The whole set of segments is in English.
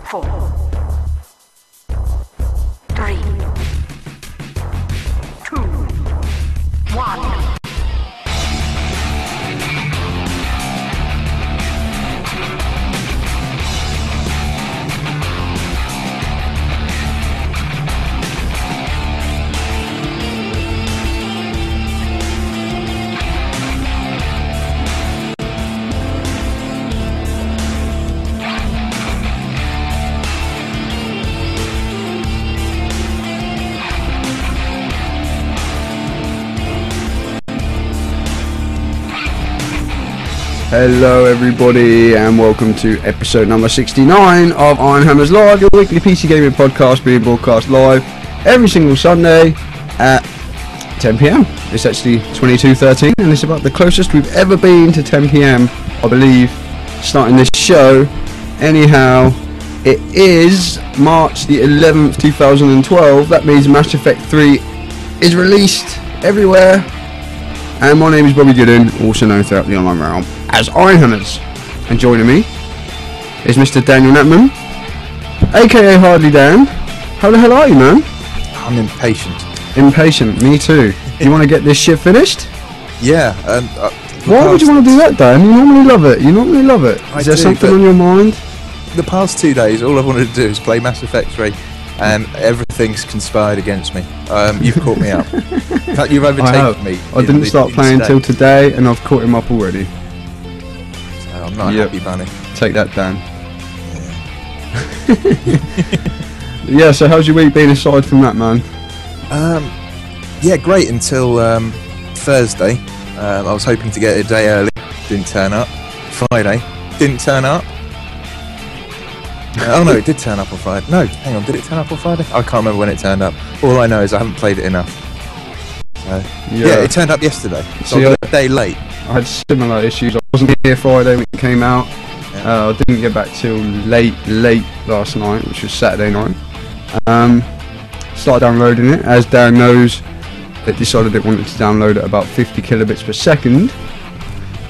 4, 3, 2, 1. Hello everybody and welcome to episode number 69 of Iron Hammers Live, your weekly PC gaming podcast being broadcast live every single Sunday at 10pm. It's actually 22:13 and it's about the closest we've ever been to 10pm, I believe, starting this show. Anyhow, it is March the 11th 2012. That means Mass Effect 3 is released everywhere. And my name is Bobby Gooden, also known throughout the online realm as Iron Hammers. And joining me is Mr. Daniel Natman, aka Hardly Dan. How the hell are you, man? I'm impatient. Impatient, me too. You want to get this shit finished? Yeah. Why would you want to do that, Dan? You normally love it. Is there something on your mind? The past 2 days, all I've wanted to do is play Mass Effect 3, and everything's conspired against me. You've caught me up. In fact, you've overtaken me. I didn't start playing until today, and I've caught him up already. So I'm not a happy bunny. Take that, Dan. Yeah, so how's your week been aside from that, man? Yeah, great until Thursday. I was hoping to get it a day early. Didn't turn up. Friday. Didn't turn up. Oh no, it did turn up on Friday. No, hang on, did it turn up on Friday? I can't remember when it turned up. All I know is I haven't played it enough. So, yeah, it turned up yesterday. So I got a day late. I had similar issues. I wasn't here Friday when it came out. I didn't get back till late last night, which was Saturday night. Started downloading it. As Dan knows, it decided it wanted to download at about 50 kilobits per second,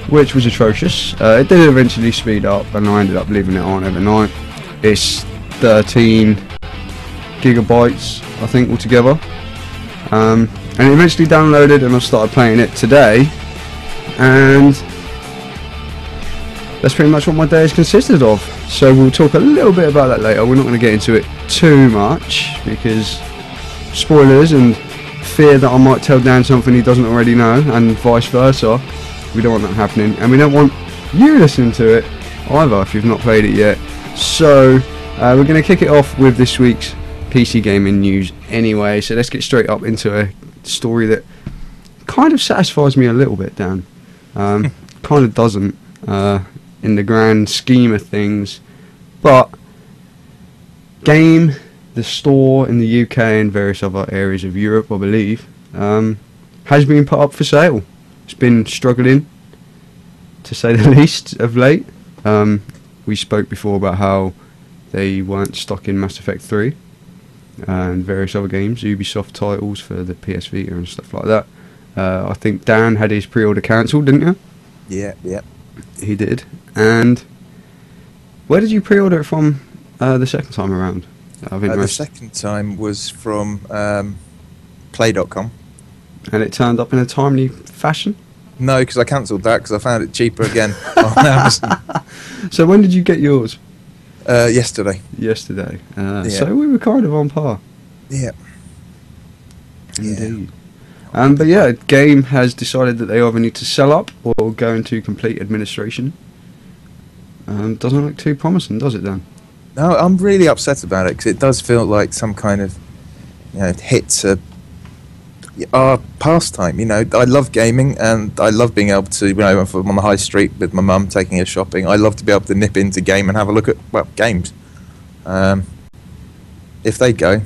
which was atrocious. It did eventually speed up, and I ended up leaving it on overnight. It's 13 gigabytes, I think, altogether. And it eventually downloaded, and I started playing it today. And that's pretty much what my day has consisted of. So we'll talk a little bit about that later. We're not going to get into it too much, because spoilers and fear that I might tell Dan something he doesn't already know, and vice versa. We don't want that happening, and we don't want you listening to it either if you've not played it yet. So we're going to kick it off with this week's PC gaming news anyway. So let's get straight up into a story that kind of satisfies me a little bit, Dan. Kind of doesn't in the grand scheme of things, but Game, the store in the UK and various other areas of Europe, I believe, has been put up for sale. It's been struggling, to say the least, of late. We spoke before about how they weren't stocking Mass Effect 3 and various other games, Ubisoft titles for the PS Vita and stuff like that. I think Dan had his pre-order cancelled, didn't you? Yeah. He did. And where did you pre-order it from the second time around? The second time was from Play.com. And it turned up in a timely fashion? No, because I cancelled that because I found it cheaper again on Amazon. So when did you get yours? Yesterday. Yesterday. Yeah. So we were kind of on par. Yeah. Indeed. But yeah, Game has decided that they either need to sell up or go into complete administration. Doesn't look too promising, does it, Dan? No, I'm really upset about it because it does feel like some kind of, hit to our pastime. I love gaming and I love being able to, if I'm on the high street with my mum taking her shopping, I love to be able to nip into Game and have a look at, games. If they go,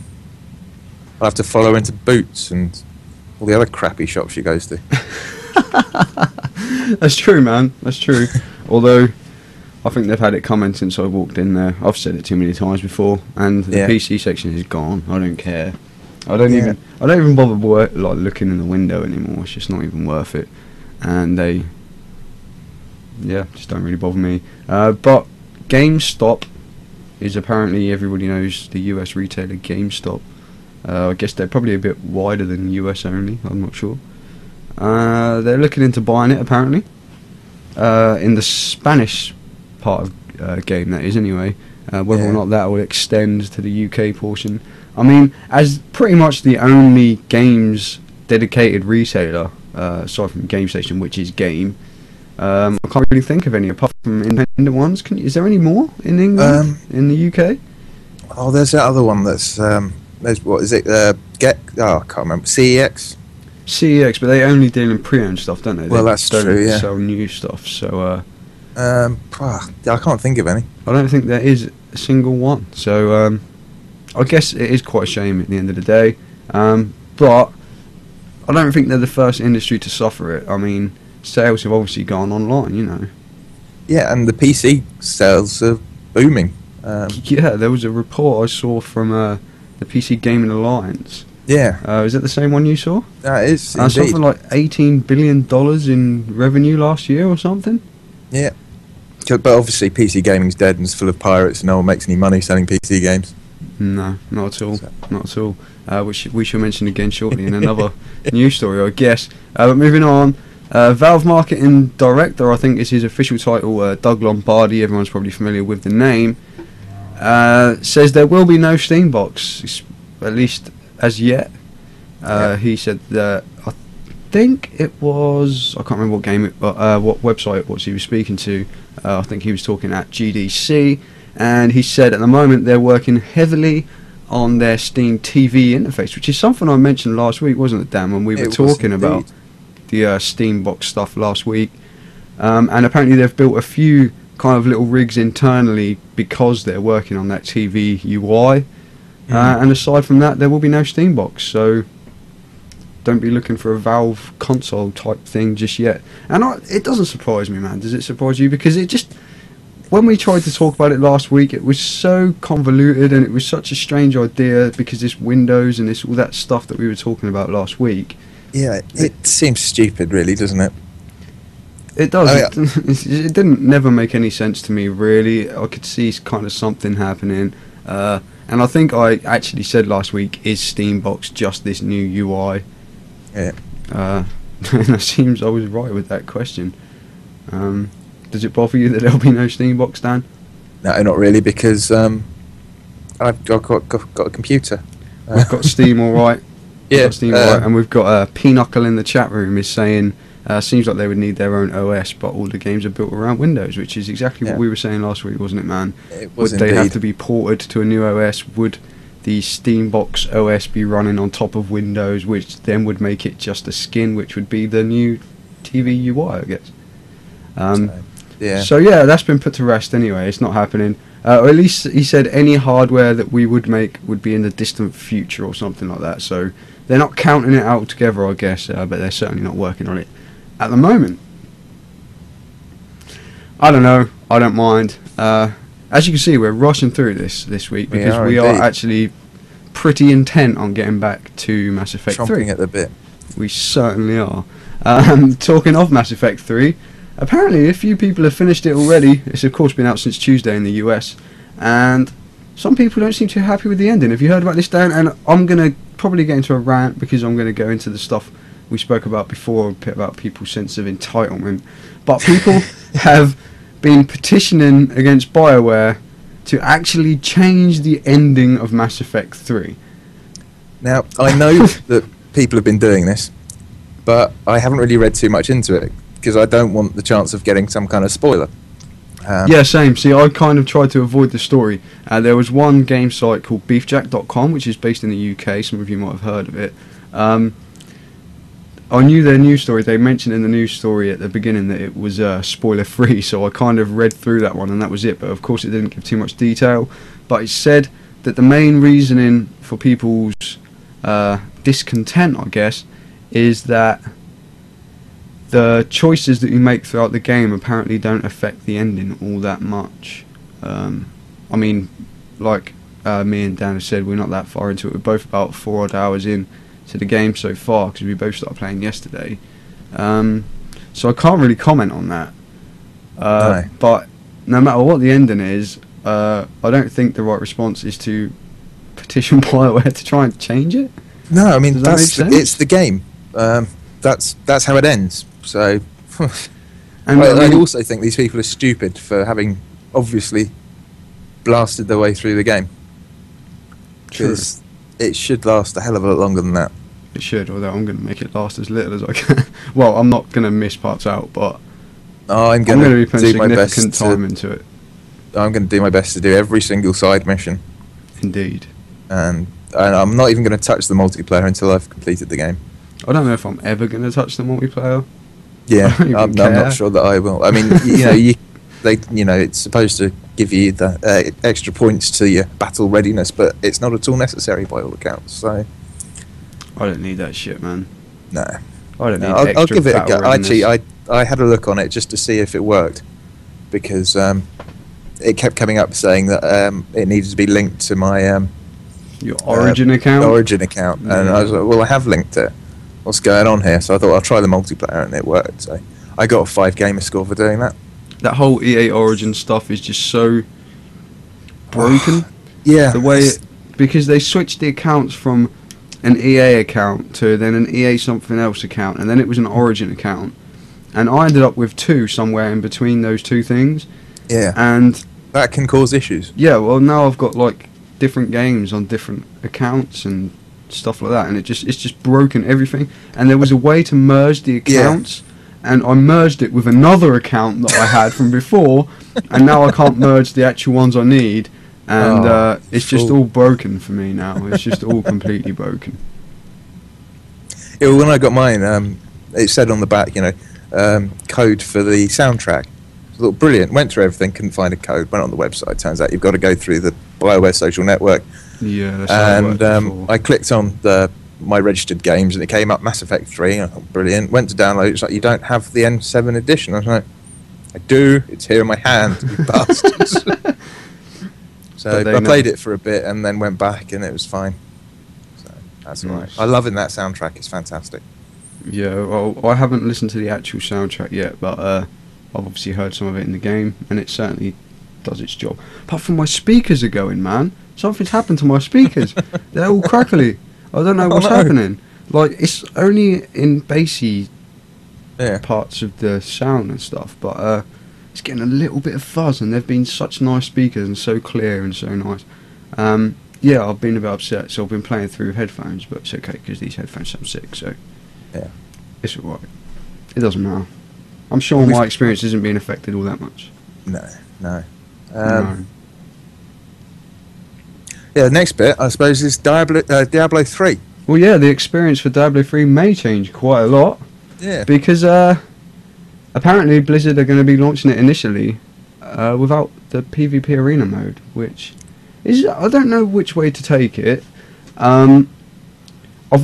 I'll have to follow her into Boots and all the other crappy shops she goes to. That's true, man. That's true. Although, I think they've had it coming since I walked in there. I've said it too many times before, and the PC section is gone. I don't care. I don't even bother looking in the window anymore. It's just not even worth it. And they, just don't really bother me. But GameStop is apparently everybody knows the US retailer GameStop. I guess they're probably a bit wider than US only. I'm not sure. They're looking into buying it apparently. In the Spanish part of game, that is anyway. Whether or not that will extend to the UK portion. I mean, as pretty much the only games dedicated retailer, aside from GameStation, which is Game, I can't really think of any apart from independent ones. Is there any more in England, in the UK? Oh, there's that other one that's there's what is it? I can't remember. CEX. CEX, but they only deal in pre-owned stuff, don't they? Well, They that's don't true, yeah. sell new stuff, so I can't think of any. I don't think there is a single one. So I guess it is quite a shame at the end of the day. But I don't think they're the first industry to suffer it. I mean, sales have obviously gone online, you know. Yeah, and the PC sales are booming. Yeah, there was a report I saw from the PC Gaming Alliance. Yeah, Is it the same one you saw? that is indeed. Something like $18 billion in revenue last year or something? Yeah, but obviously PC gaming's dead and it's full of pirates. No one makes any money selling PC games. No, not at all. Not at all. Which we shall mention again shortly in another news story, I guess. But moving on, Valve Marketing Director, I think is his official title, Doug Lombardi, everyone's probably familiar with the name, says there will be no Steambox, at least as yet. He said that, I think it was, I can't remember what game, what website it was he was speaking to. I think he was talking at GDC, and he said at the moment they're working heavily on their Steam TV interface, which is something I mentioned last week, wasn't it, Dan, when we were talking about the Steambox stuff last week. And apparently they've built a few kind of little rigs internally because they're working on that TV UI. And aside from that, there will be no Steambox, so don't be looking for a Valve console type thing just yet. And it doesn't surprise me, man. Does it surprise you? Because it just, when we tried to talk about it last week, it was so convoluted and it was such a strange idea because it's Windows and it's all that stuff that we were talking about last week. Yeah, it seems stupid, really, doesn't it? It does. It didn't never make any sense to me, really. I could see kind of something happening. And I think I actually said last week, is Steambox just this new UI? Yeah. And it seems I was right with that question. Does it bother you that there'll be no Steambox, Dan? No, not really, because I've got a computer. We've got Steam all right. Yeah, Got Steam all right. And we've got Pinochle in the chat room is saying, seems like they would need their own OS, but all the games are built around Windows, which is exactly what we were saying last week, wasn't it, man? It was Would they have indeed. to be ported to a new OS? Would the Steambox OS be running on top of Windows, which then would make it just a skin, which would be the new TV UI, I guess? Yeah. So yeah, that's been put to rest anyway. It's not happening. Or at least he said any hardware that we would make would be in the distant future or something like that. So they're not counting it out together, I guess, but they're certainly not working on it at the moment. I don't know. I don't mind. As you can see, we're rushing through this week because we are actually pretty intent on getting back to Mass Effect 3. Chomping at the bit. We certainly are. Talking of Mass Effect 3, apparently a few people have finished it already. It's of course been out since Tuesday in the US, and some people don't seem too happy with the ending. Have you heard about this, Dan? And I'm going to probably get into a rant because I'm going to go into the stuff we spoke about before, about people's sense of entitlement. But people have been petitioning against BioWare to actually change the ending of Mass Effect 3. Now, I know that people have been doing this, but I haven't really read too much into it because I don't want the chance of getting some kind of spoiler. Yeah, same. See, I kind of tried to avoid the story. There was one game site called beefjack.com, which is based in the UK. Some of you might have heard of it. I knew their news story. They mentioned in the news story at the beginning that it was spoiler free, so I kind of read through that one and that was it. But of course it didn't give too much detail. But it said that the main reasoning for people's discontent, I guess, is that the choices that you make throughout the game apparently don't affect the ending all that much. I mean, like me and Dan have said, we're not that far into it. We're both about 4 odd hours in to the game so far because we both started playing yesterday. So I can't really comment on that. No. But no matter what the ending is, I don't think the right response is to petition BioWare to try and change it. No, I mean Does that make sense? it's the game. That's how it ends. So, And I mean, also think these people are stupid for having obviously blasted their way through the game. True. Because it should last a hell of a lot longer than that. It should, although I'm going to make it last as little as I can. Well, I'm not going to miss parts out, but I'm I'm going going to be to putting do my best. significant time into it. I'm going to do my best to do every single side mission, Indeed. and I'm not even going to touch the multiplayer until I've completed the game. I don't know if I'm ever going to touch the multiplayer. Yeah, I don't even I'm care. not sure that I will. I mean, it's supposed to give you the extra points to your battle readiness, but it's not at all necessary by all accounts. So, I don't need that shit, man. no. I don't need No, extra I'll give it a battle go. Actually, readiness. I had a look on it just to see if it worked, because it kept coming up saying that it needed to be linked to my Your Origin account? Origin account, and I was like, well, I have linked it. What's going on here? So I thought I'll try the multiplayer, and it worked. So I got a 5 gamer score for doing that. That whole EA Origin stuff is just so broken. Yeah, The way because they switched the accounts from an EA account to then an EA something else account, and then it was an Origin account, and I ended up with 2 somewhere in between those 2 things, yeah, and that can cause issues. yeah, well now I've got like different games on different accounts and stuff like that, and it's just broken everything. And there was a way to merge the accounts, and I merged it with another account that I had from before, and now I can't merge the actual ones I need, and it's just fool. all broken for me now. It's just all completely broken. Yeah, well, when I got mine, it said on the back, code for the soundtrack. I thought, brilliant. Went through everything, couldn't find a code. Went on the website. Turns out you've got to go through the BioWare social network. Yeah, that's how it And worked before. I clicked on my registered games, and it came up Mass Effect 3. I thought, brilliant. Went to download. It's like, you don't have the N7 edition. I was like, I do. It's here in my hand, you bastards. So But I they played know. it for a bit and then went back, and it was fine. So that's all right. Nice. I love in that soundtrack. It's fantastic. Yeah, well, I haven't listened to the actual soundtrack yet, but I've obviously heard some of it in the game, and it certainly does its job. Apart from my speakers are going, man. Something's happened to my speakers. They're all crackly. I don't know what's no. happening. Like, it's only in bassy Yeah. parts of the sound and stuff, but it's getting a little bit of fuzz, and they've been such nice speakers and so clear and so nice. Yeah, I've been a bit upset, so I've been playing through headphones, but it's okay because these headphones sound sick, so Yeah. it's alright. It doesn't matter. I'm sure my experience isn't being affected all that much. No. No. Yeah, the next bit, I suppose, is Diablo 3. Well, yeah, the experience for Diablo 3 may change quite a lot, Yeah. because apparently Blizzard are going to be launching it initially without the PvP arena mode, which is, I don't know which way to take it. I've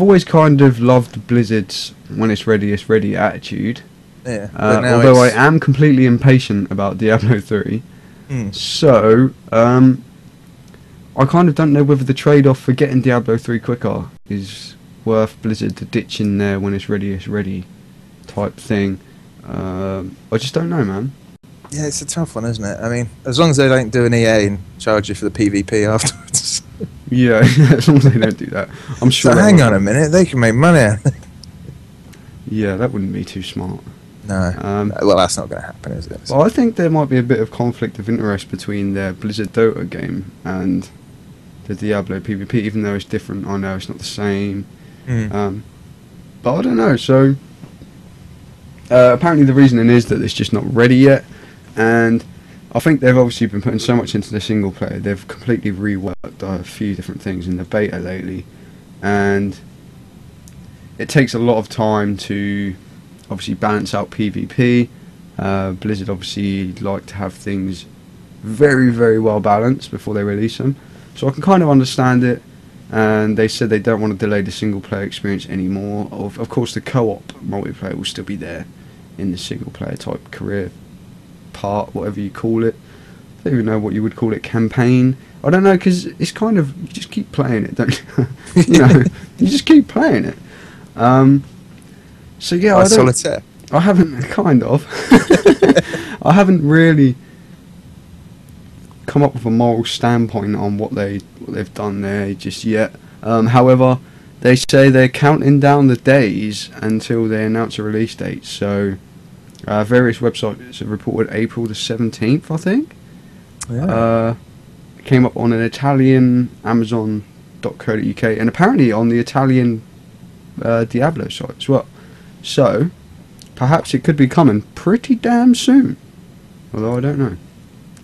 always kind of loved Blizzard's when it's ready attitude, Yeah. But now although I it's- am completely impatient about Diablo 3. Hmm. So, I kind of don't know whether the trade-off for getting Diablo 3 quicker is worth Blizzard ditching their when it's ready type thing. I just don't know, man. Yeah, it's a tough one, isn't it? I mean, as long as they don't do an EA and charge you for the PvP afterwards. Yeah, as long as they don't do that. I'm sure. So they hang will. on a minute, they can make money out of it. Yeah, that wouldn't be too smart. No. Well, that's not going to happen, is it? Well, I think there might be a bit of conflict of interest between their Blizzard Dota game and the Diablo PvP, even though it's different. I know it's not the same. Mm. But I don't know, so apparently the reasoning is that it's just not ready yet, and I think they've obviously been putting so much into the single player. They've completely reworked a few different things in the beta lately, and it takes a lot of time to obviously balance out PvP. Blizzard obviously like to have things very, very well balanced before they release them, so I can kind of understand it. And they said they don't want to delay the single player experience anymore. Of course, the co-op multiplayer will still be there in the single player type career part, whatever you call it. I don't even know what you would call it, campaign. I don't know, because it's kind of, you just keep playing it, don't you? You know, you just keep playing it. So yeah, Like Solitaire. I haven't, kind of. I haven't really come up with a moral standpoint on what they've done there just yet. However, they say they're counting down the days until they announce a release date. So, various websites have reported April the 17th, I think. Yeah. It came up on an Italian Amazon.co.uk and apparently on the Italian Diablo site as well. So, perhaps it could be coming pretty damn soon. Although I don't know.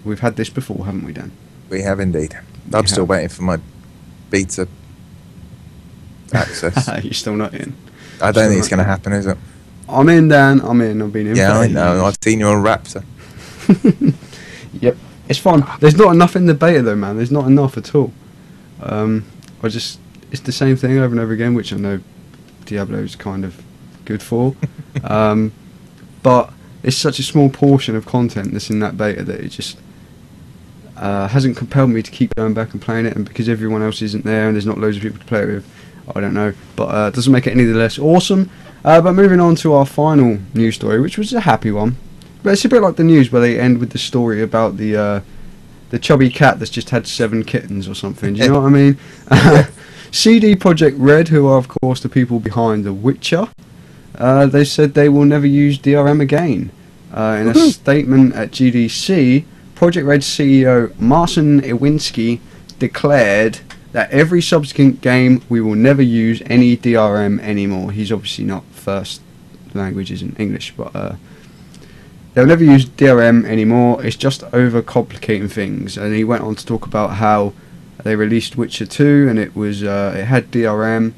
We've had this before, haven't we, Dan? We have indeed. I'm still waiting for my beta access. You're still not in. I don't think it's going to happen, is it? I'm in, Dan. I'm in. I've been in. Yeah, for I 8 know. years. I've seen you on Raptor. Yep. It's fun. There's not enough in the beta, though, man. There's not enough at all. It's the same thing over and over again, which I know Diablo's kind of good for. But it's such a small portion of content that's in that beta that it just hasn't compelled me to keep going back and playing it. And because everyone else isn't there and there's not loads of people to play it with, I don't know. But it doesn't make it any the less awesome. But moving on to our final news story, which was a happy one. But it's a bit like the news where they end with the story about the chubby cat that's just had 7 kittens or something. Do you know what I mean? CD Projekt Red, who are of course the people behind The Witcher, they said they will never use DRM again. In a statement at GDC, Projekt Red CEO Marcin Iwinski declared that every subsequent game we will never use any DRM anymore. He's obviously not first language isn't English, but they'll never use DRM anymore. It's just overcomplicating things. And he went on to talk about how they released Witcher 2 and it was it had DRM,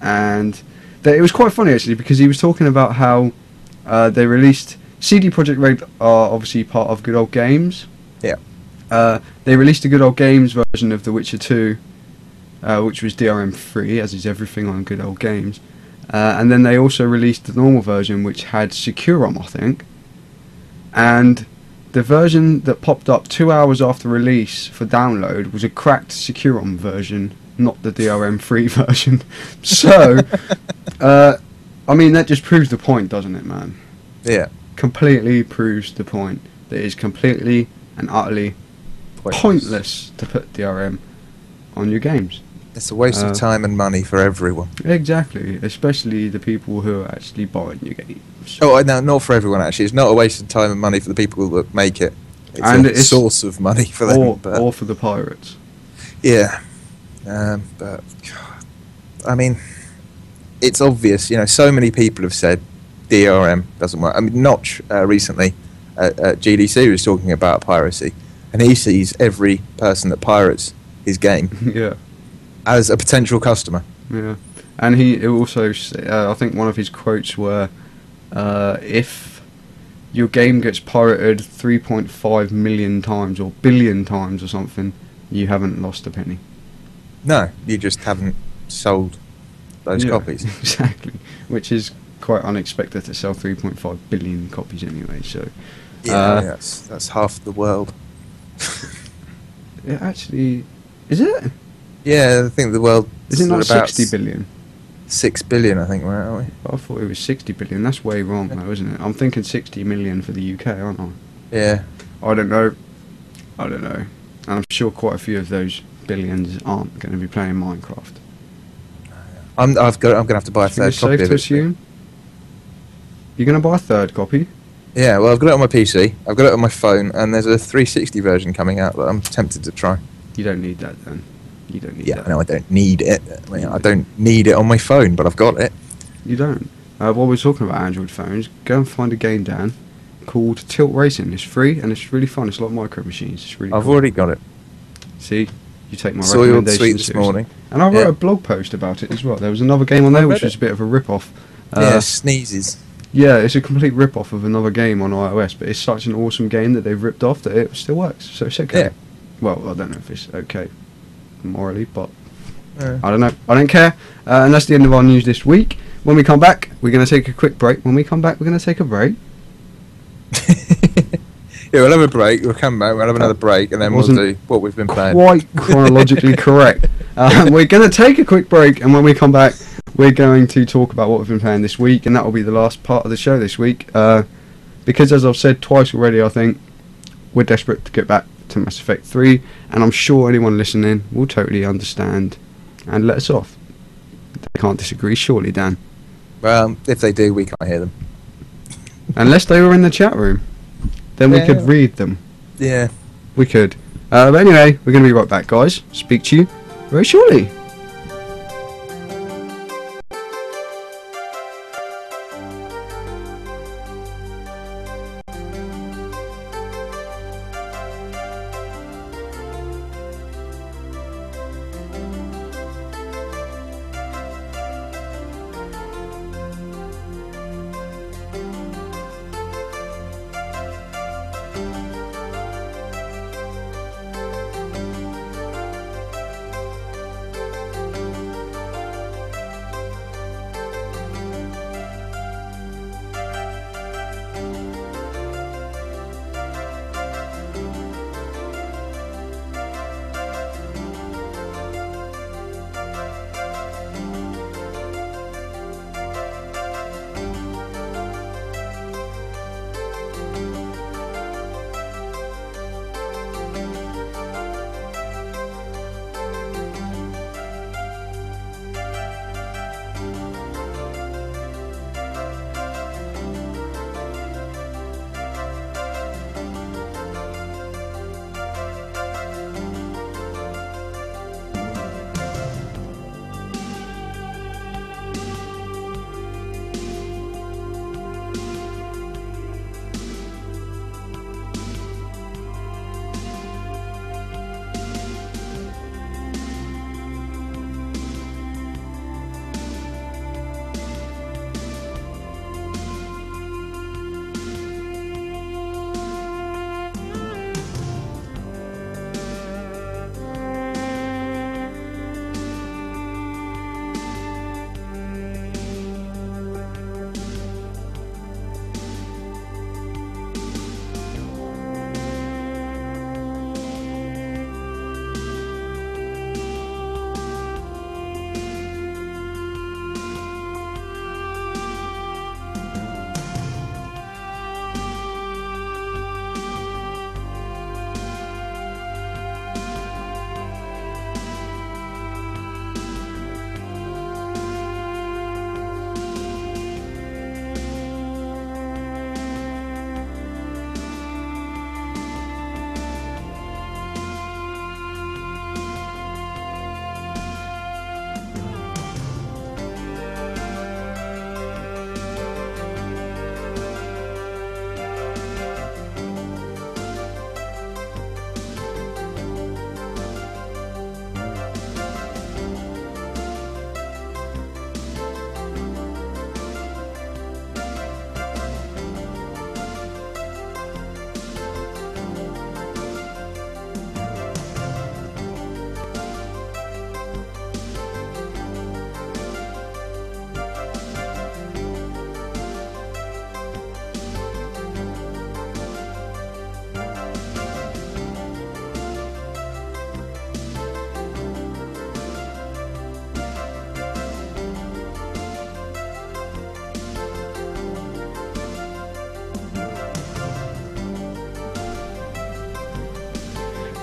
and it was quite funny actually because he was talking about how they released CD Projekt Red are obviously part of Good Old Games. Yeah. They released a Good Old Games version of The Witcher 2, which was DRM free, as is everything on Good Old Games. And then they also released the normal version, which had Securom, I think. And the version that popped up 2 hours after release for download was a cracked Securom version, not the DRM free version. So, I mean, that just proves the point, doesn't it, man? Yeah. Completely proves the point. That it is completely and utterly pointless to put DRM on your games. It's a waste of time and money for everyone. Exactly, especially the people who are actually buying your games. Oh, no, not for everyone actually. It's not a waste of time and money for the people that make it. It's a source of money for them. Or for the pirates. Yeah. But, God, I mean, it's obvious, so many people have said DRM doesn't work. I mean, Notch recently at GDC was talking about piracy, and he sees every person that pirates his game Yeah. as a potential customer. Yeah. And he also, I think one of his quotes were, if your game gets pirated 3.5 million times or billion times or something, you haven't lost a penny. No, you just haven't sold those copies. Exactly. Which is quite unexpected to sell 3.5 billion copies anyway, so... Yeah, that's half the world. It actually... Is it? Yeah, I think the world... Is it not about 60 billion? 6 billion, I think, aren't we? I thought it was 60 billion. That's way wrong, though, isn't it? I'm thinking 60 million for the UK, aren't I? Yeah. I don't know. And I'm sure quite a few of those billions aren't going to be playing Minecraft. I'm going to have to buy a third copy of it. Safe to assume? You're going to buy a third copy? Yeah, well, I've got it on my PC, I've got it on my phone, and there's a 360 version coming out that I'm tempted to try. You don't need that, then. You don't need that. Yeah, no, I don't need it. I mean, I don't need it on my phone, but I've got it. You don't. While we're talking about Android phones, go and find a game, Dan, called Tilt Racing. It's free, and it's really fun. It's like Micro Machines. It's really I've cool. already got it. See? You take my Saw your recommendation tweet this seriously. morning. And I wrote a blog post about it as well. There was another game on there which was a bit of a rip-off. Sneezes. Yeah, it's a complete rip-off of another game on iOS, but it's such an awesome game that they've ripped off that it still works. So it's okay. Yeah. Well, I don't know if it's okay morally, but I don't know. I don't care. And that's the end of our news this week. When we come back, we're going to take a quick break. When we come back, we're going to take a break. Yeah, we'll have a break, we'll come back, we'll have another break, and then we'll do what we've been playing. Quite chronologically correct. We're going to take a quick break, and when we come back, we're going to talk about what we've been playing this week, and that will be the last part of the show this week. Because, as I've said twice already, I think we're desperate to get back to Mass Effect 3, and I'm sure anyone listening will totally understand and let us off. They can't disagree, surely, Dan? Well, if they do, we can't hear them. Unless they were in the chat room. Then we could read them. Yeah. We could. But anyway, we're going to be right back, guys. Speak to you very shortly.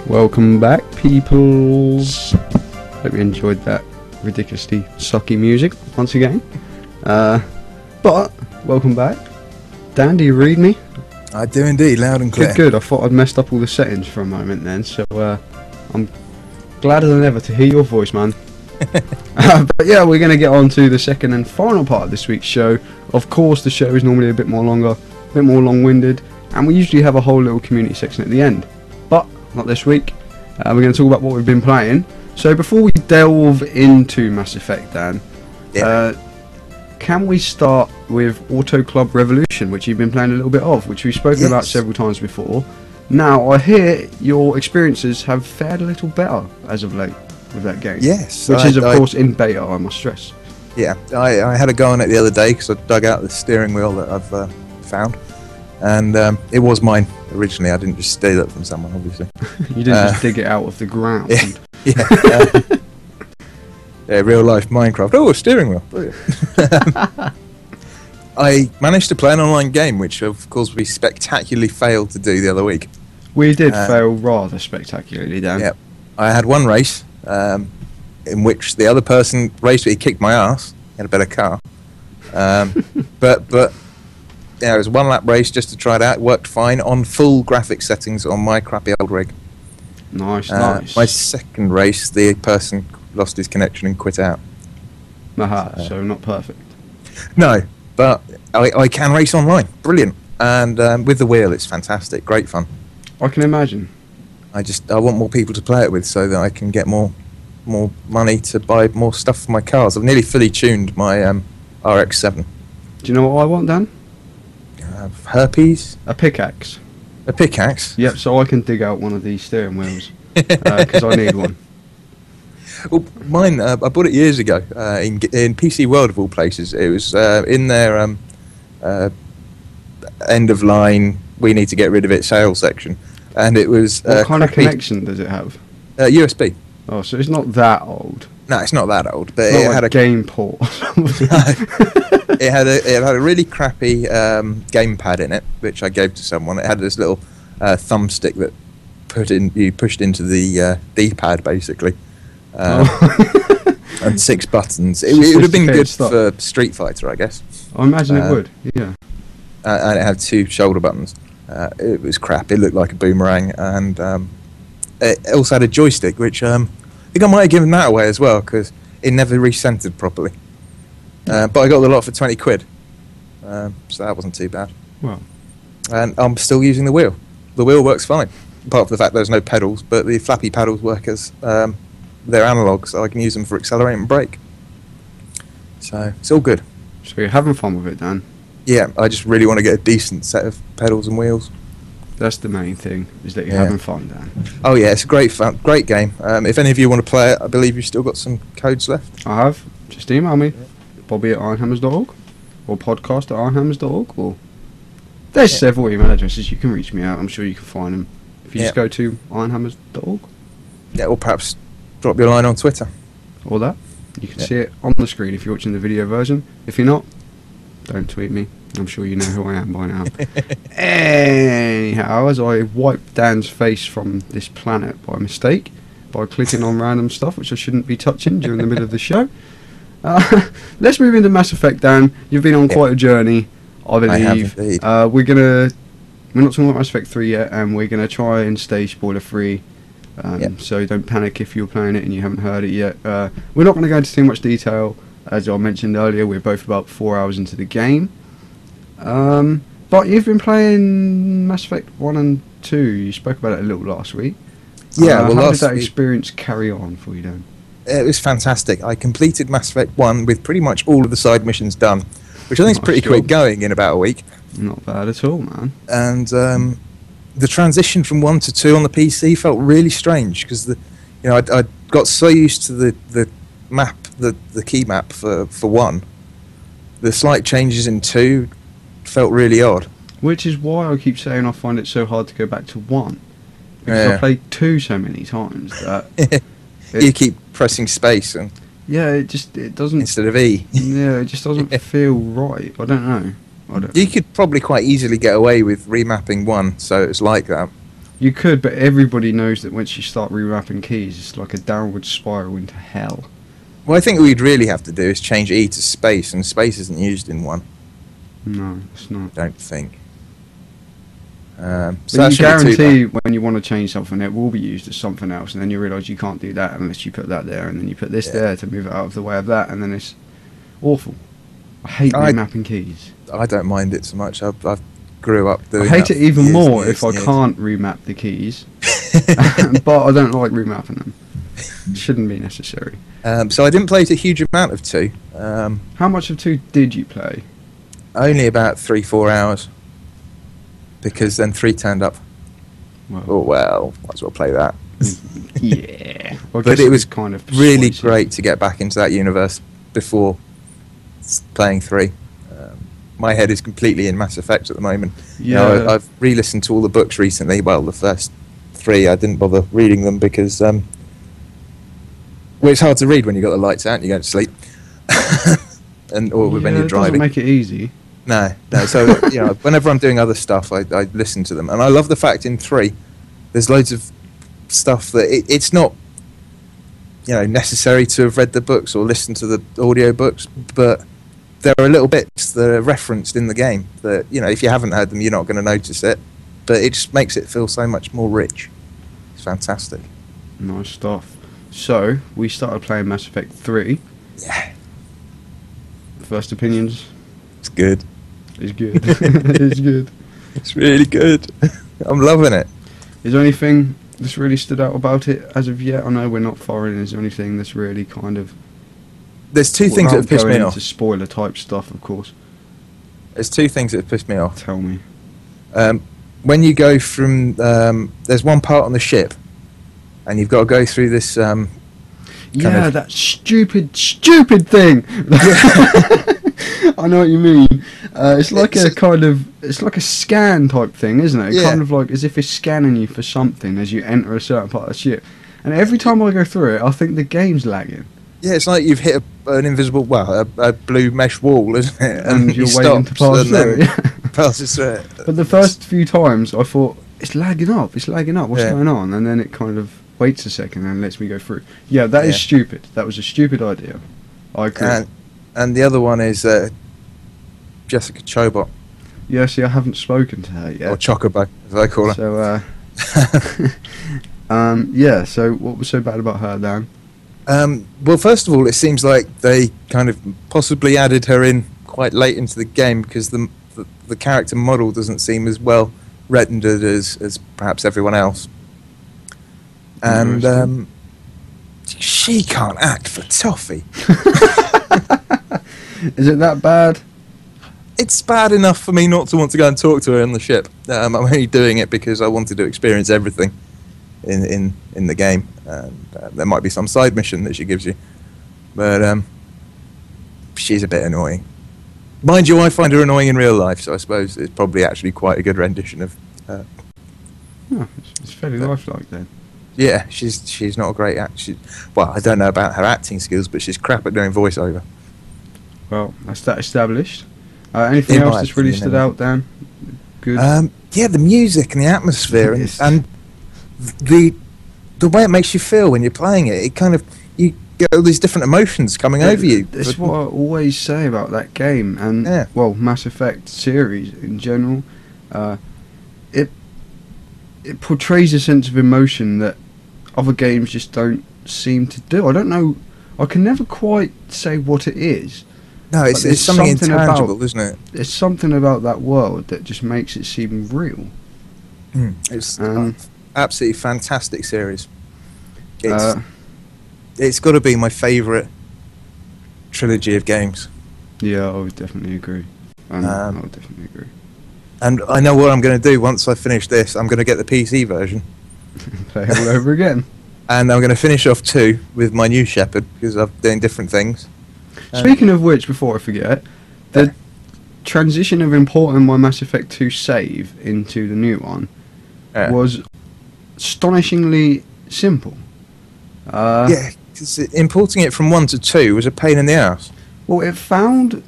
Welcome back, peoples. Hope you enjoyed that ridiculously sucky music once again. But welcome back. Dan, do you read me? I do indeed, loud and clear. Good. I thought I'd messed up all the settings for a moment then, so I'm gladder than ever to hear your voice, man. But yeah, we're going to get on to the second and final part of this week's show. Of course, the show is normally a bit more longer, a bit more long-winded, and we usually have a whole little community section at the end. But not this week. We're going to talk about what we've been playing. So before we delve into Mass Effect, Dan, can we start with Auto Club Revolution, which you've been playing a little bit of, which we've spoken about several times before. Now, I hear your experiences have fared a little better as of late with that game. Yes. Which is, of course, in beta, I must stress. Yeah, I had a go on it the other day because I dug out the steering wheel that I've found. And it was mine originally. I didn't just steal it from someone, obviously. You didn't just dig it out of the ground. Yeah, real life Minecraft. Oh, a steering wheel. I managed to play an online game, which of course we spectacularly failed to do the other week. We did fail rather spectacularly, Dan. Yep. I had one race in which the other person raced, but he kicked my ass. He had a better car. But yeah, it was a one lap race just to try it out. It worked fine on full graphics settings on my crappy old rig. Nice, nice. My second race, the person lost his connection and quit out. Aha, so not perfect. No, but I can race online. Brilliant. And with the wheel, it's fantastic. Great fun. I can imagine. I want more people to play it with so that I can get more money to buy more stuff for my cars. I've nearly fully tuned my RX-7. Do you know what I want, Dan? Herpes? A pickaxe. A pickaxe? Yep, so I can dig out one of these steering wheels. Because I need one. Well, mine, I bought it years ago in PC World of all places. It was in their end of line, we need to get rid of it sales section. And it was... What kind of connection does it have? USB. Oh, so it's not that old. No, it's not that old, but Not it like had a game port. it had a really crappy gamepad in it, which I gave to someone. It had this little thumbstick that you pushed into the D-pad basically, and 6 buttons. It would have been good for Street Fighter, I guess. I imagine it would. Yeah. And it had 2 shoulder buttons. It was crap. It looked like a boomerang, and it also had a joystick, which I think I might have given that away as well because it never recentered properly. But I got the lot for 20 quid, so that wasn't too bad. Well, and I'm still using the wheel. The wheel works fine, apart from the fact there's no pedals, but the flappy paddles work as they're analog, so I can use them for accelerate and brake. So it's all good. So you're having fun with it, Dan? Yeah, I just really want to get a decent set of pedals and wheels. That's the main thing, is that you're having fun, Dan. Oh yeah, it's a great game. If any of you want to play it, I believe you've still got some codes left. I have. Just email me, bobby@ironhammers.org, or podcast@ironhammers.org, or there's several email addresses you can reach me at. I'm sure you can find them if you just go to ironhammers.org. Yeah, or perhaps drop your line on Twitter. Or that. You can see it on the screen if you're watching the video version. If you're not, don't tweet me. I'm sure you know who I am by now. Anyhow, as I wiped Dan's face from this planet by mistake, by clicking on random stuff which I shouldn't be touching during the middle of the show, let's move into Mass Effect, Dan. You've been on quite a journey, I believe. I have indeed. We're not talking about Mass Effect 3 yet, and we're going to try and stay spoiler free. So don't panic if you're playing it and you haven't heard it yet. We're not going to go into too much detail. As I mentioned earlier, we're both about 4 hours into the game. But you've been playing Mass Effect 1 and 2. You spoke about it a little last week. Yeah, well, how did that experience carry on for you, Dan? It was fantastic. I completed Mass Effect 1 with pretty much all of the side missions done, which I think is pretty quick going in about a week. Not bad at all, man. And the transition from 1 to 2 on the PC felt really strange because I got so used to the map, the key map for 1. The slight changes in 2 felt really odd. Which is why I keep saying I find it so hard to go back to 1. Because I played 2 so many times that... you keep pressing space and... Yeah, it doesn't... Instead of E. Yeah, it just doesn't feel right. I don't know. You could probably quite easily get away with remapping 1, so it's like that. You could, but everybody knows that once you start remapping keys, it's like a downward spiral into hell. Well, I think what we'd really have to do is change E to space, and space isn't used in 1. No, it's not. I don't think. So you guarantee when you want to change something, it will be used as something else, and then you realise you can't do that unless you put that there, and then you put this there to move it out of the way of that, and then it's awful. I hate remapping keys. I don't mind it so much. I've grew up doing. I hate it even more if I can't remap the keys, but I don't like remapping them. It shouldn't be necessary. So I didn't play a huge amount of 2. How much of 2 did you play? Only about 3-4 hours. Because then 3 turned up. Well, might as well play that. Yeah. Well, but it was kind of really great to get back into that universe before playing 3. My head is completely in Mass Effect at the moment. Yeah. I've re-listened to all the books recently. Well, the first 3, I didn't bother reading them because it's hard to read when you've got the lights out and you go to sleep. Or when you're driving. It doesn't make it easy. No. So whenever I'm doing other stuff, I listen to them, and I love the fact in 3 there's loads of stuff that it's not, necessary to have read the books or listened to the audio books, but there are little bits that are referenced in the game that, if you haven't heard them, you're not going to notice it, but it just makes it feel so much more rich. It's fantastic. Nice stuff. So, we started playing Mass Effect 3. Yeah. First opinions? It's good. It's good. It's good. It's really good. I'm loving it. Is there anything that's really stood out about it as of yet? I know we're not far in. Is there anything that's really kind of... There's two things that have pissed me off. Into spoiler type stuff, of course. There's two things that have pissed me off. Tell me. When you go from... there's one part on the ship, and you've got to go through this... that stupid thing! I know what you mean. It's like it's like a scan type thing, isn't it? Yeah. Kind of like as if it's scanning you for something as you enter a certain part of the ship. And every time I go through it, I think the game's lagging. Yeah, it's like you've hit an invisible, a blue mesh wall, isn't it? And you're waiting to pass through it. Passes through it. But the first few times, I thought, it's lagging up, what's going on? And then it kind of waits a second and lets me go through. Yeah, that is stupid. That was a stupid idea. I agree. And the other one is Jessica Chobot. Yeah, see, I haven't spoken to her yet. Or Chocobo, as I call her. So, so what was so bad about her, Dan? Well, first of all, it seems like they kind of possibly added her in quite late into the game because the character model doesn't seem as well rendered as perhaps everyone else. And she can't act for toffee. Is it that bad? It's bad enough for me not to want to go and talk to her on the ship. I'm only doing it because I wanted to experience everything in the game. And there might be some side mission that she gives you. But she's a bit annoying. Mind you, I find her annoying in real life, so I suppose it's probably actually quite a good rendition of her. Oh, it's fairly lifelike then. Yeah, she's not a great actor. Well, I don't know about her acting skills, but she's crap at doing voiceover. Well, that's that established. Anything else that's really stood out, Dan? Good. Yeah, the music and the atmosphere and the way it makes you feel when you're playing it. It kind of, you get all these different emotions coming over you. That's what I always say about that game and well, Mass Effect series in general. It portrays a sense of emotion that other games just don't seem to do. I don't know. I can never quite say what it is. No, it's something intangible, isn't it? There's something about that world that just makes it seem real. It's absolutely fantastic series. It's got to be my favourite trilogy of games. Yeah, I would definitely agree. I would definitely agree. And I know what I'm going to do once I finish this. I'm going to get the PC version. Play it all over again. And I'm going to finish off 2 with my new Shepard because I'm doing different things. Speaking of which, before I forget, the transition of importing my Mass Effect 2 save into the new one was astonishingly simple. Yeah, because importing it from 1 to 2 was a pain in the ass. Well, it found...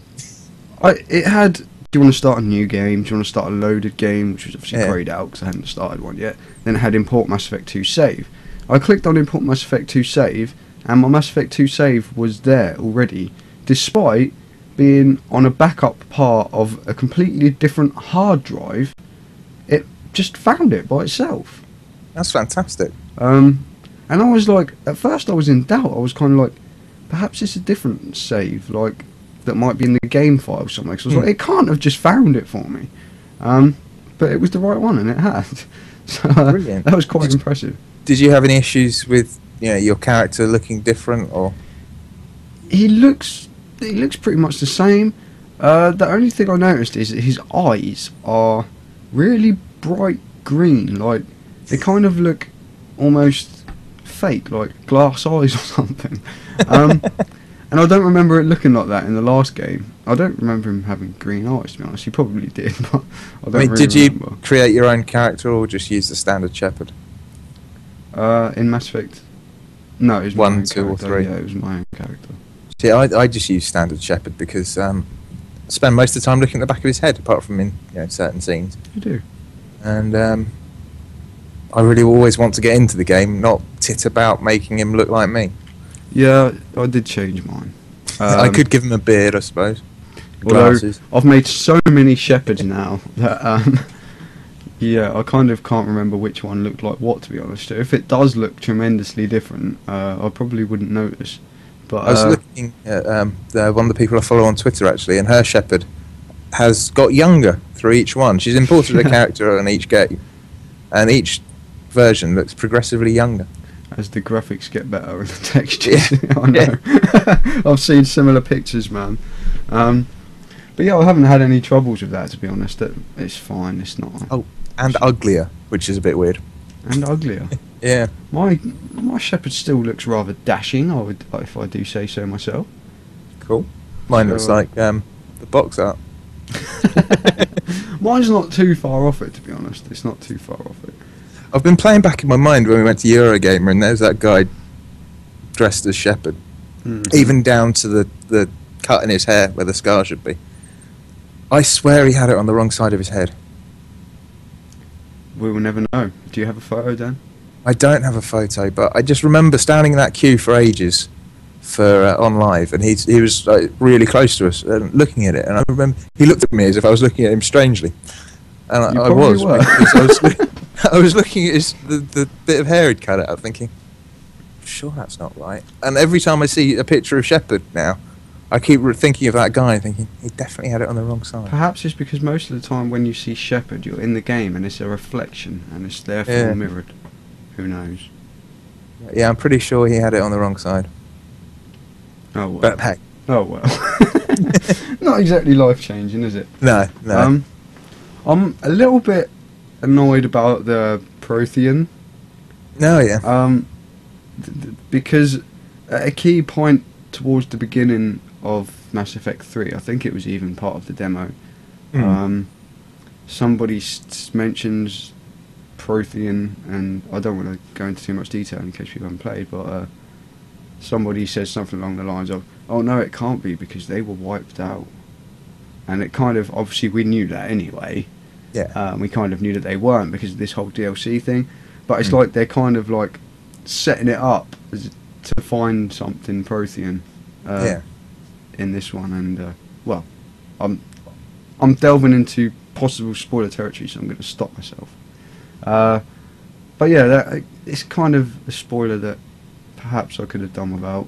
it had... Do you want to start a new game? Do you want to start a loaded game? Which was obviously grayed out because I hadn't started one yet. Then it had import Mass Effect 2 save. I clicked on import Mass Effect 2 save, and my Mass Effect 2 save was there already, despite being on a backup part of a completely different hard drive. It just found it by itself. That's fantastic. And I was like, at first I was in doubt. I was kind of like, perhaps it's a different save, like, that might be in the game file or something. So I was like, it can't have just found it for me. But it was the right one, and it had. So Brilliant. That was quite impressive. Did you have any issues with your character looking different, or? He looks pretty much the same. The only thing I noticed is that his eyes are really bright green. Like, they kind of look almost fake, like glass eyes or something. And I don't remember it looking like that in the last game. I don't remember him having green eyes, to be honest. He probably did, but I don't really did remember. You create your own character or just use the standard Shepard? In Mass Effect? No, it was my 1, own 2 or character. 3? Yeah, it was my own character. See, I just use standard Shepard because I spend most of the time looking at the back of his head, apart from in certain scenes. You do? And I really always want to get into the game, not tit about making him look like me. Yeah, I did change mine. I could give him a beard, I suppose. Although Glasses. I've made so many shepherds now that yeah, I kind of can't remember which one looked like what, to be honest. If it does look tremendously different, I probably wouldn't notice. But I was looking at one of the people I follow on Twitter, actually, and her shepherd has got younger through each one. She's imported a character on each game, and each version looks progressively younger. as the graphics get better and the textures, I know. I've seen similar pictures, man. But yeah, I haven't had any troubles with that, to be honest. It's fine. It's not. Oh, and uglier, which is a bit weird. And uglier. Yeah. My shepherd still looks rather dashing, if I do say so myself. Cool. Mine looks like the box art. Mine's not too far off it, to be honest. It's not too far off it. I've been playing back in my mind when we went to Eurogamer, and there's that guy dressed as shepherd, even down to the cut in his hair where the scar should be. I swear he had it on the wrong side of his head. We will never know. Do you have a photo, Dan? I don't have a photo, but I just remember standing in that queue for ages for on live, and he was like, really close to us and looking at it, and I remember he looked at me as if I was looking at him strangely, and You I probably was were. because I was looking at the bit of hair he'd cut out, thinking, sure that's not right. And every time I see a picture of Shepard now, I keep thinking of that guy and thinking he definitely had it on the wrong side. Perhaps it's because most of the time when you see Shepard, you're in the game and it's a reflection and it's therefore mirrored. Who knows? Yeah, I'm pretty sure he had it on the wrong side. Oh well. But hey, Oh well. Not exactly life changing, is it? no. I'm a little bit annoyed about the Prothean. No, yeah. Because at a key point towards the beginning of Mass Effect 3, I think it was even part of the demo, somebody mentions Prothean, and I don't want to go into too much detail in case people haven't played, but somebody says something along the lines of, oh no, it can't be because they were wiped out. And it kind of, obviously we knew that anyway. Yeah. We kind of knew that they weren't because of this whole DLC thing, but it's like they're kind of like setting it up to find something Prothean in this one, and well, I'm delving into possible spoiler territory, so I'm going to stop myself. But yeah, it's kind of a spoiler that perhaps I could have done without.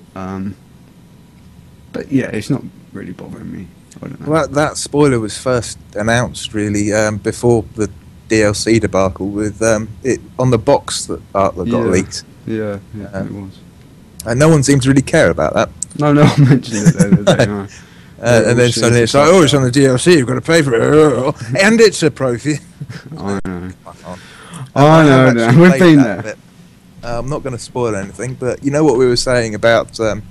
But yeah, it's not really bothering me. I don't know. Well, that spoiler was first announced really before the DLC debacle with it on the box art that got leaked. Yeah, it was. And no one seems to really care about that. No, I mentioned it the other day. No. And then suddenly it's like, oh, it's on the DLC, you've got to pay for it. And it's a Prothean. I know. I know, Dan. We've been there. Bit. I'm not going to spoil anything, but you know what we were saying about the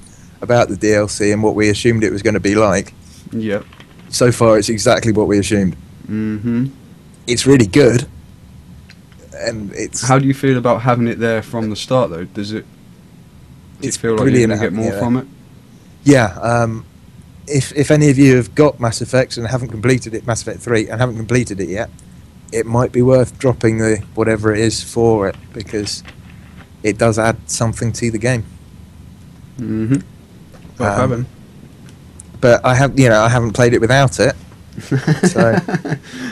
DLC and what we assumed it was going to be like? Yep. So far, it's exactly what we assumed. Mm-hmm. It's really good. And it's... How do you feel about having it there from the start, though? Do you feel like you're going to get more from it? Yeah. If any of you have got Mass Effect and haven't completed it, Mass Effect 3, and haven't completed it yet, it might be worth dropping the whatever it is for it, because it does add something to the game. Mm-hmm. Well, having. But I haven't played it without it, so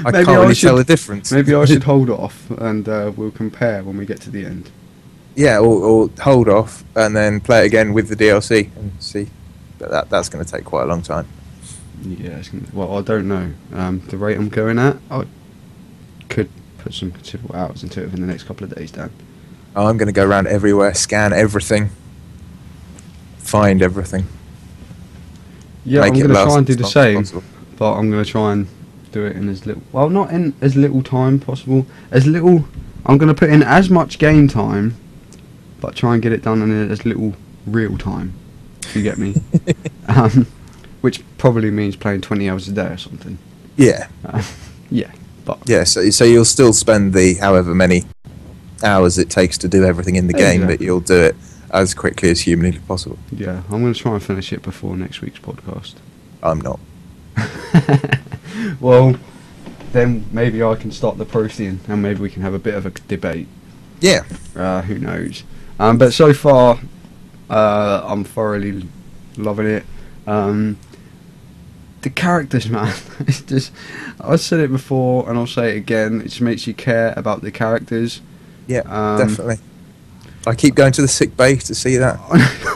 I can't really tell the difference. Maybe I should hold off, and we'll compare when we get to the end. Yeah, or hold off and then play it again with the DLC and see. But that's going to take quite a long time. Yeah, well, I don't know. The rate I'm going at, I could put some considerable hours into it within the next couple of days, Dan. Oh, I'm going to go around everywhere, scan everything, find everything. Yeah, I'm going to try and do the same, but I'm going to try and do it in as little... Well, not in as little time possible. I'm going to put in as much game time, but try and get it done in as little real time. If you get me? Which probably means playing 20 hours a day or something. Yeah. Yeah. But yeah, so you'll still spend the however many hours it takes to do everything in the game, but you'll do it as quickly as humanly possible. Yeah, I'm going to try and finish it before next week's podcast. I'm not. Well, then maybe I can start the Prothean and maybe we can have a bit of a debate. Yeah. Who knows? But so far, I'm thoroughly loving it. The characters, man, it's just, I said it before and I'll say it again, it just makes you care about the characters. Yeah, definitely. I keep going to the sick bay to see that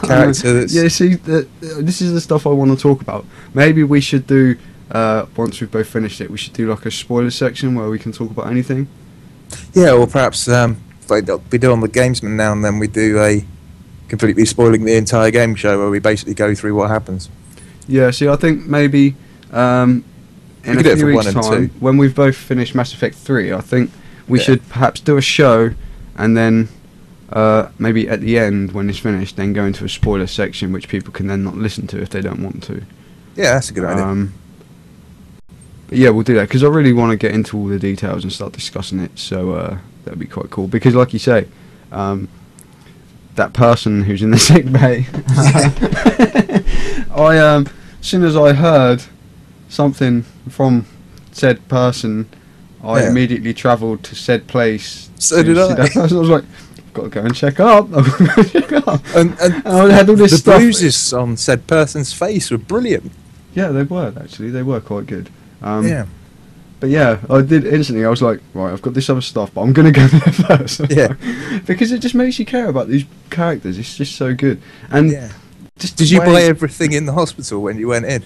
character. That's Yeah, see, this is the stuff I want to talk about. Maybe we should do, once we've both finished it, we should do like a spoiler section where we can talk about anything. Yeah, or perhaps like we do on the Gamesman now and then, we do a completely spoiling the entire game show where we basically go through what happens. Yeah, see, I think maybe in a could do it few for weeks' 1 and time, 2. when we've both finished Mass Effect 3, I think we Yeah. should perhaps do a show and then maybe at the end, when it's finished, then go into a spoiler section which people can then not listen to if they don't want to. Yeah, that's a good idea. But yeah, we'll do that because I really want to get into all the details and start discussing it. So that'd be quite cool. Because, like you say, that person who's in the sick bay, as soon as I heard something from said person, I Yeah. immediately travelled to said place. So to did see I. that person. I was like, I've got to go and check up. I've got to go and check up. And I had all this the stuff. bruises on said person's face were brilliant. Yeah, they were actually. They were quite good. Yeah. But yeah, I did instantly. I was like, right, I've got this other stuff, but I'm gonna go there first. Yeah. Because it just makes you care about these characters. It's just so good. And Yeah. just Did the you way- buy everything in the hospital when you went in?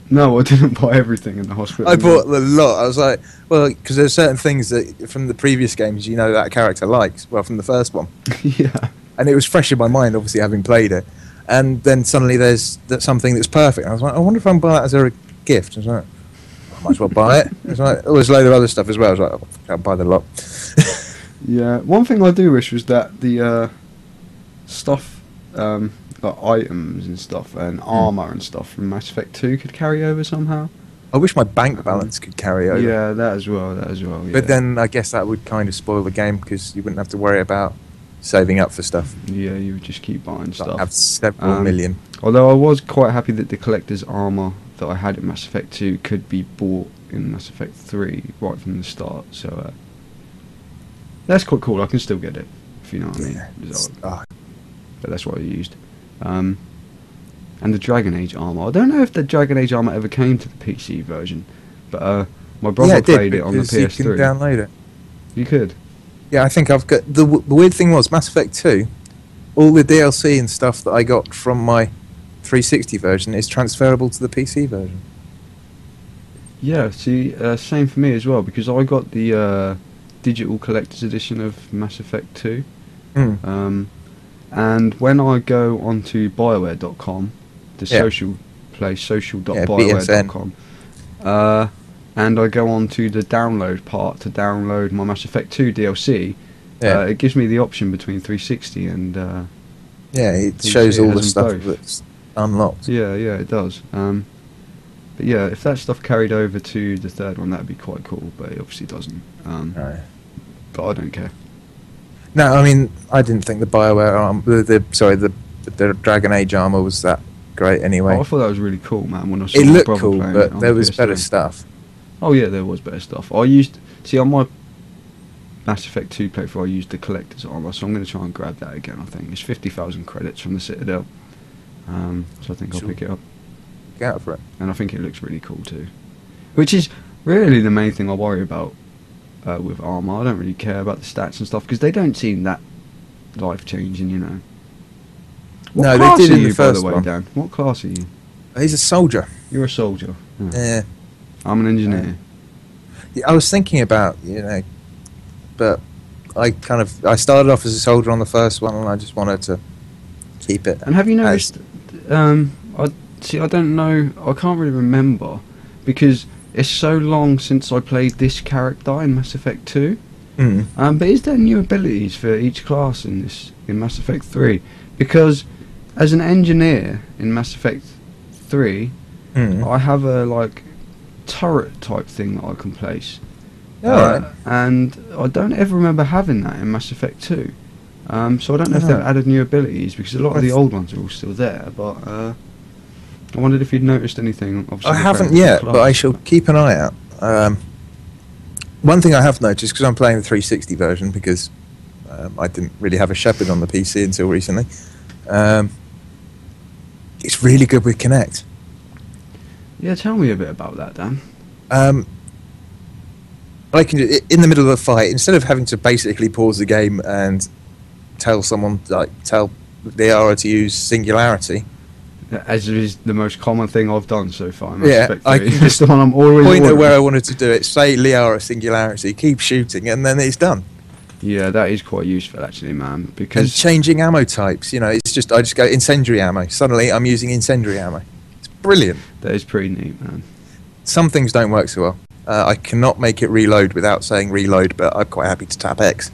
No, I didn't buy everything in the hospital. I bought a lot. I was like, well, because there's certain things that from the previous games you know that character likes. Well, from the first one, Yeah. and it was fresh in my mind, obviously having played it. And then suddenly there's something that's perfect. I was like, I wonder if I can buy that as a gift. I was like, I might as well buy it. It was like, oh, there's a load of other stuff as well. I was like, oh, I'll buy the lot. Yeah. One thing I do wish was that the stuff, like items and stuff, and armor and stuff from Mass Effect 2 could carry over somehow. I wish my bank balance could carry over. Yeah, that as well. That as well. Yeah. But then I guess that would kind of spoil the game because you wouldn't have to worry about saving up for stuff. Yeah, you would just keep buying Like stuff. have several million. Although I was quite happy that the collector's armour that I had in Mass Effect 2 could be bought in Mass Effect 3 right from the start, so that's quite cool. I can still get it, if you know what I mean. Yeah. So- Ah, but that's what I used. And the Dragon Age armour. I don't know if the Dragon Age armour ever came to the PC version, but my brother yeah, it did, played it on the because you PS3. can download it. You could. Yeah, I think I've got the weird thing was Mass Effect 2. All the DLC and stuff that I got from my 360 version is transferable to the PC version. Yeah, see, same for me as well, because I got the digital collector's edition of Mass Effect 2. And when I go onto BioWare.com, the Yeah. social place, social.bioware.com, and I go on to the download part to download my Mass Effect 2 DLC, Yeah, it gives me the option between 360 and... yeah, it PC shows all has the them stuff both. that's unlocked. yeah, it does. But yeah, if that stuff carried over to the third one, that'd be quite cool, but it obviously doesn't. Right. But I don't care. No, I mean, I didn't think the BioWare the Dragon Age armor was that great anyway. Oh, I thought that was really cool, man, when I saw It my looked brother cool, playing it but on there the was better PS3. stuff. Oh yeah, there was better stuff. I used, see, on my Mass Effect 2 playthrough, I used the collector's armor, so I'm going to try and grab that again. I think it's 50,000 credits from the Citadel, so I think I'll Sure. pick it up, Get out for it. and I think it looks really cool too. Which is really the main thing I worry about with armor. I don't really care about the stats and stuff because they don't seem that life changing, you know. What No, they class did are in the you, by the first way, one. Dan? What class are you? He's a soldier. You're a soldier. Yeah. Yeah. I'm an engineer. Yeah, I was thinking about, but I started off as a soldier on the first one, and I just wanted to keep it. And have you noticed? I don't know. I can't really remember because it's so long since I played this character in Mass Effect 2. Mm. But is there new abilities for each class in Mass Effect 3? Because as an engineer in Mass Effect 3, Mm. I have a turret type thing that I can place. Alright. And I don't ever remember having that in Mass Effect 2. So I don't know if they've Oh. added new abilities because a lot of the That's- old ones are all still there. But I wondered if you'd noticed anything. Obviously I with haven't Rainbow yet, Class. but I shall keep an eye out. One thing I have noticed, because I'm playing the 360 version, because I didn't really have a Shepherd on the PC until recently. It's really good with Kinect. Yeah, tell me a bit about that, Dan. I can, in the middle of a fight, instead of having to basically pause the game and tell someone, like tell Liara to use Singularity. As is the most common thing I've done so far. I can just the one I'm always point at ordering. where I wanted to do it, say Liara Singularity, keep shooting, and then it's done. Yeah, that is quite useful actually, man. And Because changing ammo types, it's just I just go incendiary ammo. Suddenly I'm using incendiary ammo. It's brilliant. that is pretty neat, man. Some things don't work so well. I cannot make it reload without saying reload, but I'm quite happy to tap X.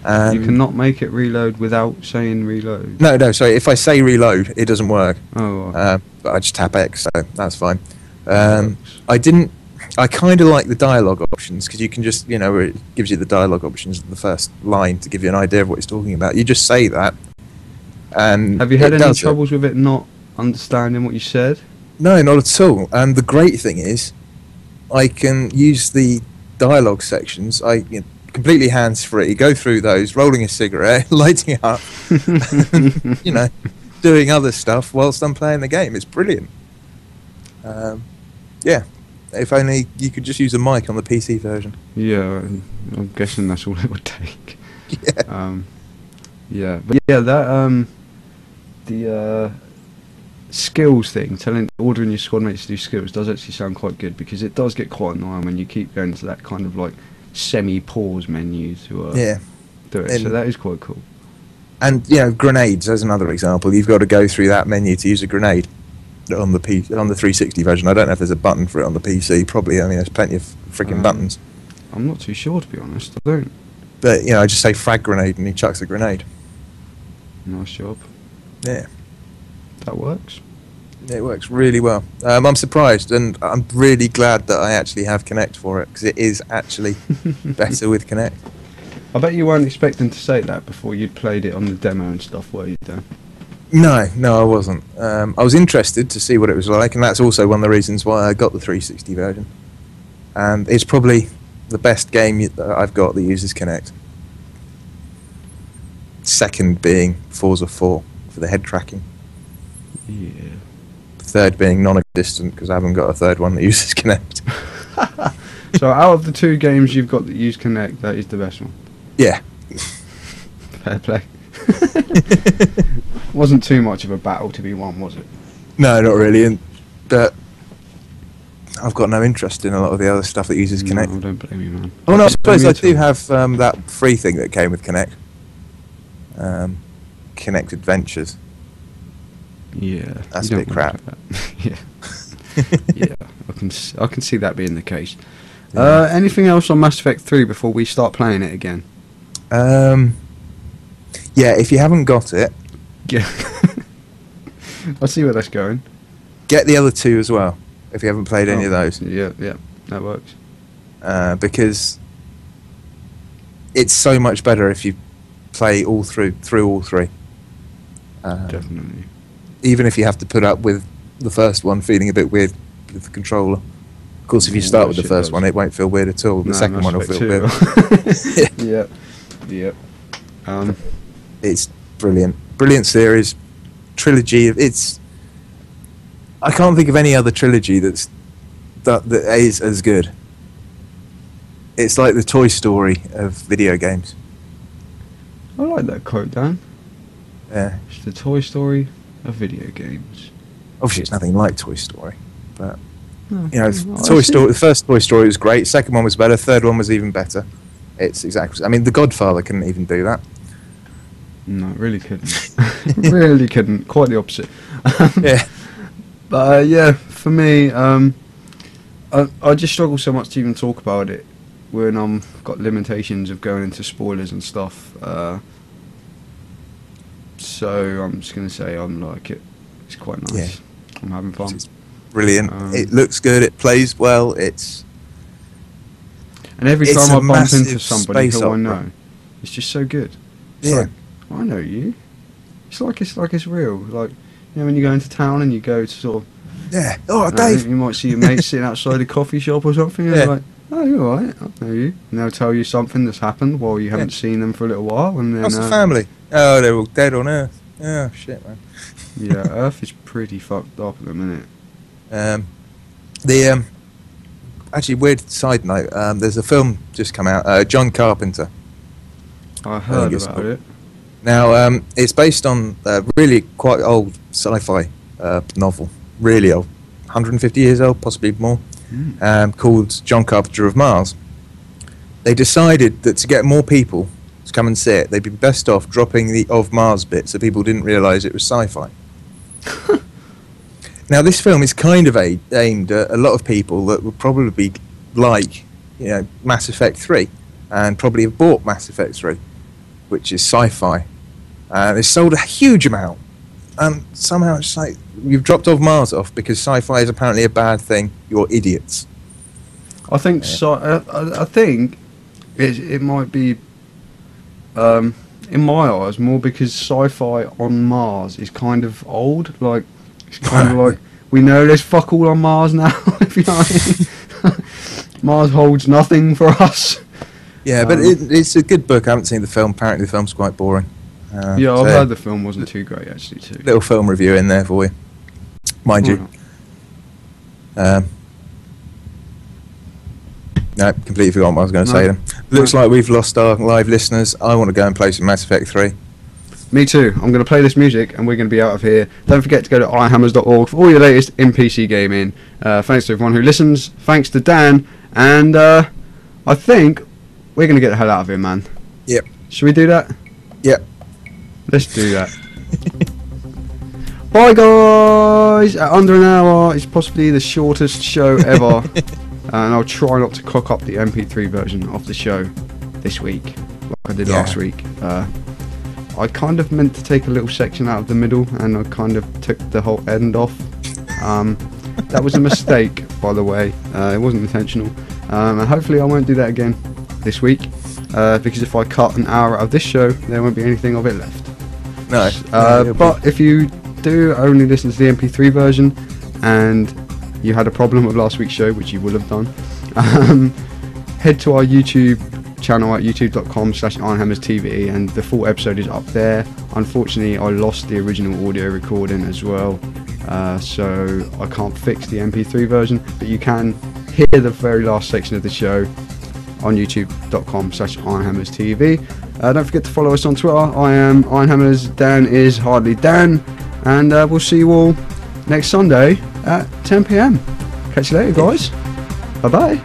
You cannot make it reload without saying reload. No, sorry. If I say reload, it doesn't work. Oh, right. But I just tap X, so that's fine. Works. I kind of like the dialogue options because you can just, where it gives you the dialogue options in the first line to give you an idea of what it's talking about. You just say that, and Have you had it any does it. troubles with it not understanding what you said? No, not at all. And the great thing is, I can use the dialogue sections. Completely hands-free, go through those, rolling a cigarette, lighting it up, doing other stuff whilst I'm playing the game. It's brilliant. Yeah, if only you could just use a mic on the PC version. Yeah, I'm guessing that's all it would take. Yeah. Yeah, but yeah, that the skills thing, ordering your squad mates to do skills does actually sound quite good because it does get quite annoying when you keep going to that kind of like semi-pause menu to do it. So that is quite cool. And grenades as another example. You've got to go through that menu to use a grenade on the 360 version. I don't know if there's a button for it on the PC. Probably. I mean, there's plenty of freaking buttons. I'm not too sure, to be honest. I don't. But I just say frag grenade and he chucks a grenade. Nice job. Yeah. That works. It works really well. I'm surprised, and I'm really glad that I actually have Kinect for it because it is actually better with Kinect. I bet you weren't expecting to say that before you'd played it on the demo and stuff, were you, Dan? No, I wasn't. I was interested to see what it was like, and that's also one of the reasons why I got the 360 version. And it's probably the best game that I've got that uses Kinect. Second being Forza 4 for the head tracking. Yeah. Third being non-existent because I haven't got a third one that uses Kinect. So out of the two games you've got that use Kinect, that is the best one. Yeah. Fair play. Wasn't too much of a battle to be won, was it? No, not really. But I've got no interest in a lot of the other stuff that uses Kinect. No, don't blame me, man. Oh no, I suppose I Don't blame do me at all. have that free thing that came with Kinect. Kinect Adventures. Yeah, That's you a bit don't crap. want to do that. Yeah, I can see that being the case. Yeah. Anything else on Mass Effect 3 before we start playing it again? Yeah, if you haven't got it, Yeah, I see where that's going. get the other two as well. If you haven't played any of those, Yeah, that works. because it's so much better if you play all through all three. Definitely. Even if you have to put up with the first one feeling a bit weird with the controller. Of course, if you Yeah, start with the shit first does. one, it won't feel weird at all. The No, second Mass one will Effect feel 2 weird. Yep. It's brilliant series, trilogy. It's I can't think of any other trilogy that is as good. It's like the Toy Story of video games. I like that quote, Dan. Yeah, It's the Toy Story of video games. obviously it's nothing like Toy Story, but No, you know, I Toy see. Story. The first Toy Story was great. Second one was better. Third one was even better. It's exactly. I mean, The Godfather couldn't even do that. No, it really couldn't. Really couldn't. Quite the opposite. Yeah. But yeah, for me, I just struggle so much to even talk about it when I've got limitations of going into spoilers and stuff. So I'm just gonna say I'm like it. It's quite nice. Yeah. I'm having fun. It's brilliant. Um, It looks good. It plays well. It's And every it's time a I bump massive into somebody space who I opera. know, it's just so good. It's yeah. like, I know you. It's like it's real. Like, you know, when you go into town and you go to sort of, Yeah. Oh, I don't know, Dave. you might see your mate sitting outside a coffee shop or something. And Yeah. you're like, Oh, you're alright. I know you. And they'll tell you something that's happened while you haven't seen them for a little while. And then, How's the family? Oh, they're all dead on Earth. Oh, shit, man. Yeah, Earth is pretty fucked up at the minute. Actually, weird side note, there's a film just come out, John Carpenter. I heard it's about called- it. Now, it's based on a really quite old sci-fi novel, really old, 150 years old, possibly more, called John Carpenter of Mars. They decided that to get more people to come and see it, they'd be best off dropping the of Mars bit so people didn't realise it was sci-fi. Now, this film is kind of aimed at a lot of people that would probably be like, Mass Effect 3, and probably have bought Mass Effect 3, which is sci-fi. It's sold a huge amount, and somehow it's like you've dropped off Mars off because sci-fi is apparently a bad thing. You're idiots. I think I think it might be in my eyes more because sci-fi on Mars is kind of old. Like it's kind of like we know there's fuck all on Mars now. If you know what I mean. Mars holds nothing for us. Yeah, but it's a good book. I haven't seen the film. Apparently, the film's quite boring. Yeah, I've heard the film wasn't too great actually too. Little film review in there for you, mind you. No, completely forgot what I was going to say then. Looks like we've lost our live listeners. I want to go and play some Mass Effect 3. Me too. I'm going to play this music and we're going to be out of here. Don't forget to go to ironhammers.org for all your latest in PC gaming. Thanks to everyone who listens. Thanks to Dan. And I think we're going to get the hell out of here, man. Yep. Should we do that? Yep. Let's do that. Bye, guys. At under an hour, it's possibly the shortest show ever. And I'll try not to cock up the MP3 version of the show this week, like I did last week. I kind of meant to take a little section out of the middle, and I kind of took the whole end off. That was a mistake, by the way. It wasn't intentional. And hopefully I won't do that again this week, because if I cut an hour out of this show, there won't be anything of it left. No. But if you do only listen to the MP3 version, and you had a problem with last week's show, which you will have done, head to our YouTube channel at youtube.com/ironhammerstv, and the full episode is up there. Unfortunately, I lost the original audio recording as well, so I can't fix the MP3 version, but you can hear the very last section of the show on youtube.com/ironhammerstv. Don't forget to follow us on Twitter. I am Ironhammers, Dan is Hardly Dan, and we'll see you all next Sunday at 10 PM. Catch you later, guys. Bye bye.